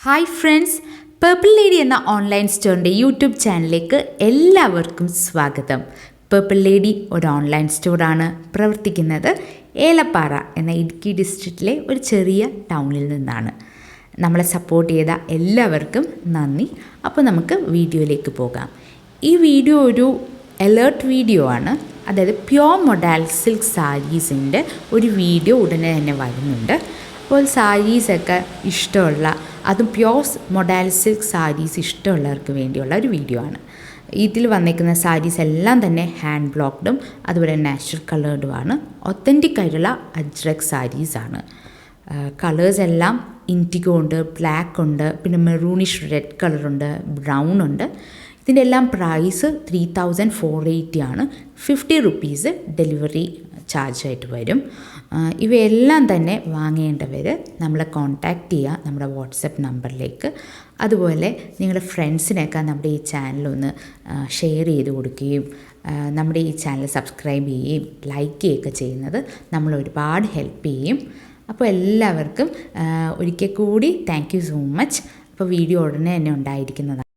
Hi friends, purple lady എന്ന online സ്റ്റോറിൻ്റെ YouTube ചാനലിലേക്ക് എല്ലാവർക്കും സ്വാഗതം. പേർപ്പിൾ ലേഡി ഒരു ഓൺലൈൻ സ്റ്റോറാണ് പ്രവർത്തിക്കുന്നത് ഏലപ്പാറ എന്ന ഇടുക്കി ഡിസ്ട്രിക്റ്റിലെ ഒരു ചെറിയ ടൗണിൽ നിന്നാണ്. നമ്മളെ സപ്പോർട്ട് ചെയ്ത എല്ലാവർക്കും നന്ദി. അപ്പോൾ നമുക്ക് വീഡിയോയിലേക്ക് പോകാം. ഈ വീഡിയോ ഒരു അലേർട്ട് വീഡിയോ ആണ്. അതായത് പ്യോർ മൊഡാൽ സിൽക്ക് സാരീസിൻ്റെ ഒരു വീഡിയോ ഉടനെ തന്നെ വരുന്നുണ്ട്. അപ്പോൾ സാരീസൊക്കെ ഇഷ്ടമുള്ള, അതും പ്യോർ മൊഡാൽ സിൽക്ക് സാരീസ് ഇഷ്ടമുള്ളവർക്ക് വേണ്ടിയുള്ള ഒരു വീഡിയോ ആണ്. ഇതിൽ വന്നിരിക്കുന്ന സാരീസ് എല്ലാം തന്നെ ഹാൻഡ് ബ്ലോക്ക്ഡും അതുപോലെ നാച്ചുറൽ കളേർഡുമാണ്. ഒത്തൻറ്റിക് ആയിട്ടുള്ള അജ്രക് സാരീസാണ്. കളേഴ്സ് എല്ലാം ഇൻഡിഗോ ഉണ്ട്, ബ്ലാക്ക് ഉണ്ട്, പിന്നെ മെറൂണിഷ് റെഡ് കളറുണ്ട്, ബ്രൗൺ ഉണ്ട്. ഇതിൻ്റെ എല്ലാം പ്രൈസ് 3480 ആണ്. 50 റുപ്പീസ് ഡെലിവറി ചാർജായിട്ട് വരും. ഇവയെല്ലാം തന്നെ വാങ്ങേണ്ടവർ നമ്മളെ കോൺടാക്റ്റ് ചെയ്യുക നമ്മുടെ വാട്സപ്പ് നമ്പറിലേക്ക്. അതുപോലെ നിങ്ങളുടെ ഫ്രണ്ട്സിനൊക്കെ നമ്മുടെ ഈ ചാനലൊന്ന് ഷെയർ ചെയ്ത് കൊടുക്കുകയും നമ്മുടെ ഈ ചാനൽ സബ്സ്ക്രൈബ് ചെയ്യുകയും ലൈക്ക് ചെയ്യുകയൊക്കെ ചെയ്യുന്നത് നമ്മൾ ഒരുപാട് ഹെൽപ്പ് ചെയ്യും. അപ്പോൾ എല്ലാവർക്കും ഒരിക്കൽ കൂടി താങ്ക് യു സോ മച്ച്. അപ്പോൾ വീഡിയോ ഉടനെ തന്നെ ഉണ്ടായിരിക്കുന്നതാണ്.